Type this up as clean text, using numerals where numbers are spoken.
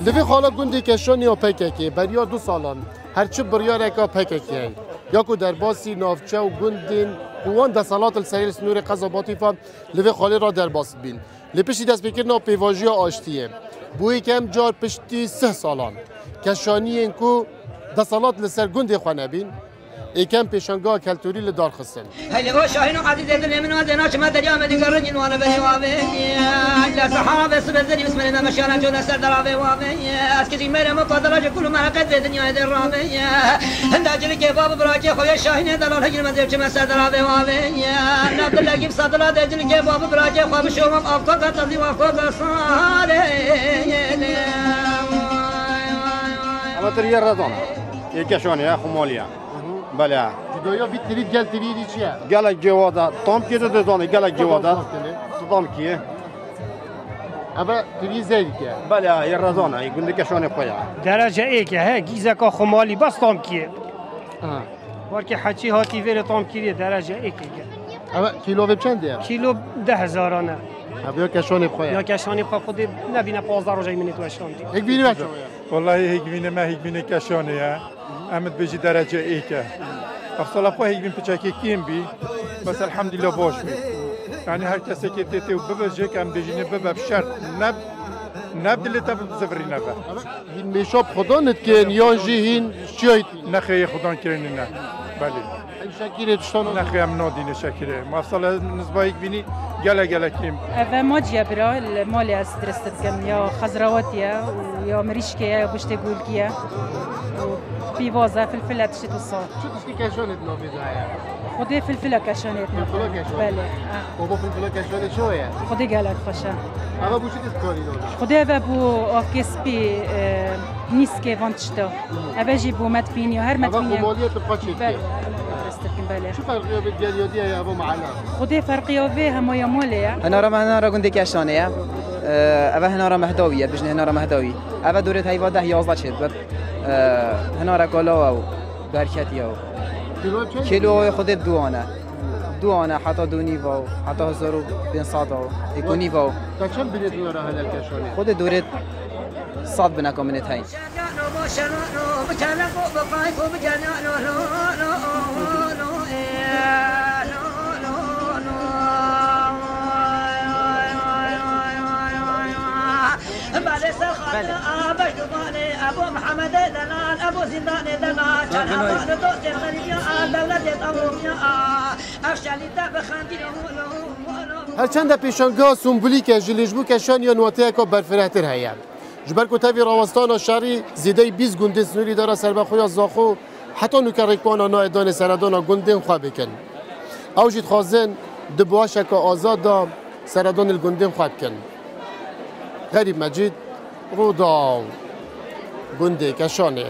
دوی خالا گندی کشانی و پککی بریا 2 سالان هرچی بریار که پککی یا کو در باسی نافچه و گندین قوان دسالات السریل سنور قضاباتی فهم لوی خالی را در باس بین لپشی دست بکرنا پیواجی آشتیه بوی کم جار پشتی 3 سالان کشانی این کو دسالات لسر گندی خوانه بین ایکم پیشنگاه کلتوری لدار خستن. هلی و شاهین و عزیز دل من و دناش ما دریا مدی قرنین و انا به وابه لا صحابه سبزني بسم الله ما شاء الله جل سر درابه وابه اسكي مره مفضل كل ما قد الدنيا درابه هند اجل کے باب براجه خويا شاهین دلال هجر مدرب چما سر درابه وابه عبد الله کی صدرات اجل کے باب براجه خواب شوم افقا تضي وافقا صار اما تريا رضوان يكشون يا خموليا بله جدایا بیت ترید گل تریدی چیه؟ گلک جوادا تام کیه تو دزانی گلک جوادا تام کیه؟ اما ترید زیادی که؟ بله یه رزانه یه گنده کشانی خویا درجه ای که ها گیزکا خمالی بس تام کیه وارکی حچی هاتی ویر تام کیه درجه ای که اما کیلو به چنده؟ کیلو 10,000 آنه یا کشانی خویا؟ یا کشانی بخوا خودی نبینه 15 روزی منی تو اشتام یک بینی بچه؟ والله هیچ بینه ما هیچ بینه کشانیه امد بيجي درجة إيكا أفصل أبوه هيك بين بتشاكي كيم بي بس الحمد لله باش بي يعني هر كسي كتيتي وببجيك أم بيجيني ببا بشرط نب اللي تبي تزفري نبا هين ميشاب خدا نتكين يانجي هين شايت نخي خدان كريننا بله شاكيرة تشتانو نخي أم نادينه شاكيرة ما أفصل نسبة هيك بيني جلا كيم أفا ما جبرا المالي أسترست كم يا خضرواتيا ويا مريشكيا يا بشتقولكيا بيفازا فلفلة تشتي الصار شو تشتي كشانت نافذة خدي فلفلة كشانت فلفلة كشانت بله بابا فلفلة كشانت شو هي؟ خدي قالك خوشا أما بو شو تذكري دونش؟ خدي أفا بو أفكسبي نيسكي فانتشتا أفا جيبو مدفيني وهر مدفيني أما خمالية تبقى شيء بله شو فرقية بالجاليودية يا أبو معنا؟ خدي فرقية بها مويا مولية هنا را گندی کشانه اوه هنا را مهداویه بجنه هنا را مهداوی اوه دورت هیوا 10-11 شد بعد هنا را کالا و برکتی و کیلو خود دوانه حتی 2 نیوا حتی 1500 و 1 نیوا تا چند بلیت میاره هل کشانه؟ خود دورت 100 بنکا منت هاي ابو محمد دلال ابو زندان دلال كان ابو دوست الغريب دولت امروميا افشالي بخاندي هرچند پیشنگاه سمبولیک جلیجبو کشان یا نواته که برفرهتر هیم جبر کتابی راوستان شهری زیده 20 گنده سنوری داره سربخوی از زاخو حتی نکرکپان آنا ادان سردان گنده خواه بکن او جید خوازن دبواشه که آزاد دا سردان الگنده خواه بکن غریب مجید رودا گنده کشانه